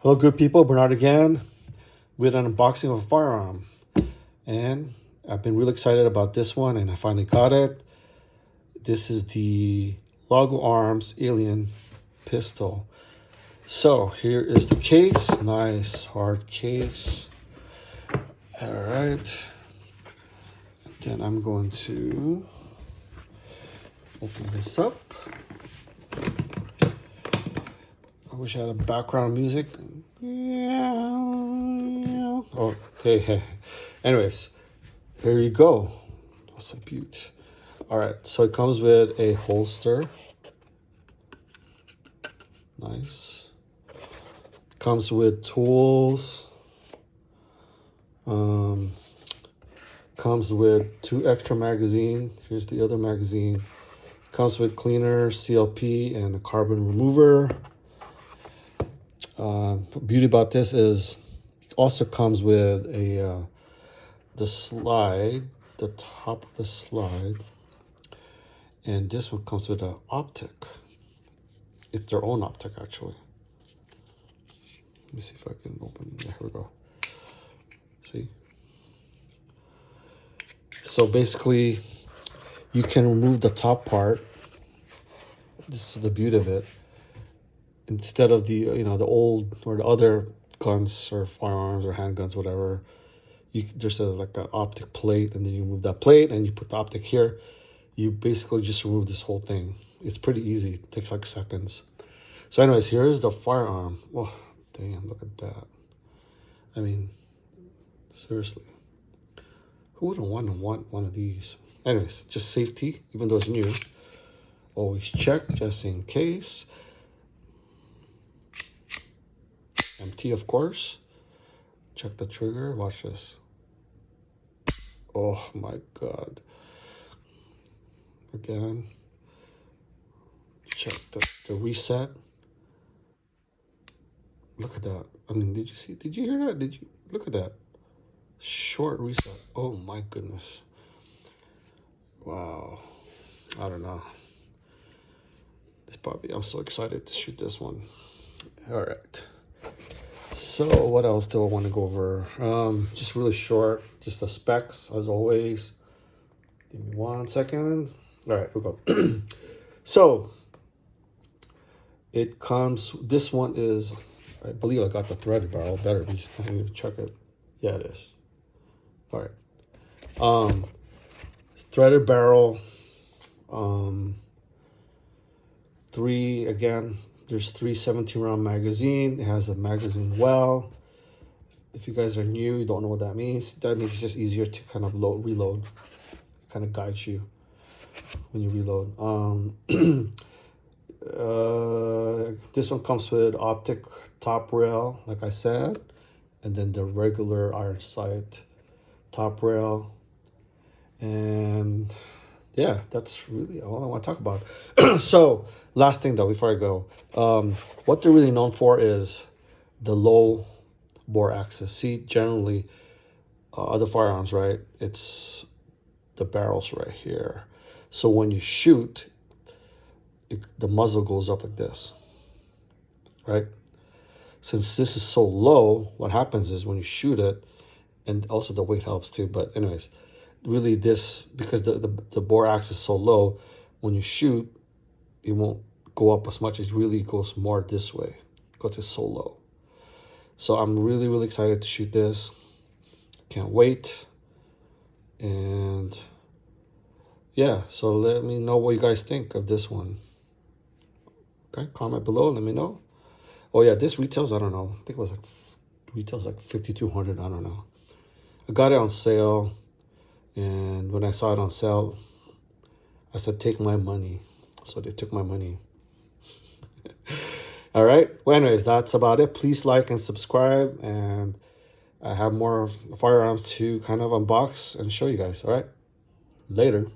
Hello, good people. Bernard again with an unboxing of a firearm. And I've been really excited about this one, and I finally got it. This is the Laugo Arms Alien pistol. So here is the case. Nice hard case. All right. Then I'm going to open this up. I wish I had a background music. Oh, hey. Anyways, here you go. What's a beaut. All right, so it comes with a holster. Nice. Comes with tools. Comes with 2 extra magazines. Here's the other magazine. Comes with cleaner, CLP, and a carbon remover. Beauty about this is it also comes with a the slide, the top of the slide, and this one comes with an optic. It's their own optic, actually. Let me see if I can open. Yeah, here we go. See? So basically, you can remove the top part. This is the beauty of it. Instead of the the old or the other guns or firearms or handguns, whatever, there's like an optic plate, and then you remove that plate and you put the optic here. You basically just remove this whole thing. It's pretty easy. It takes like seconds. So anyways, here's the firearm. Oh, damn, look at that. I mean, seriously, who wouldn't want one of these? Anyways, just safety, even though it's new. Always check just in case. Empty, of course. Check the trigger. Watch this. Oh my God. Again. Check the reset. Look at that. I mean, did you hear that? Look at that? Short reset. Oh my goodness. Wow. I don't know. I'm so excited to shoot this one. All right. So what else do I want to go over? Just really short, just the specs as always. Give me 1 second. All right, we'll go. So it comes, this one is, I believe I got the threaded barrel. Better be, I need to check it. Yeah, it is. All right. Threaded barrel. There's 3 17-round magazine. It has a magazine well. If you guys are new, you don't know what that means. That means it's just easier to kind of reload. It kind of guides you when you reload. This one comes with optic top rail, like I said, and then the regular iron sight top rail. And yeah, that's really all I want to talk about. So, last thing though, before I go, what they're really known for is the low bore axis. See, generally, other firearms, right? It's the barrels right here. So when you shoot, the muzzle goes up like this, right? Since this is so low, what happens is when you shoot it, and also the weight helps too. But anyways, really this, because the bore axis is so low, when you shoot, it won't go up as much. It really goes more this way because it's so low. So I'm really, really excited to shoot this. Can't wait. And yeah, so let me know what you guys think of this one. Okay, comment below, let me know. Oh yeah, this retails, I don't know. I think it was like, retails like 5,200, I don't know. I got it on sale. And when I saw it on sale, I said, take my money. So they took my money. All right. Well, anyways, that's about it. Please like and subscribe. And I have more firearms to kind of unbox and show you guys. All right. Later.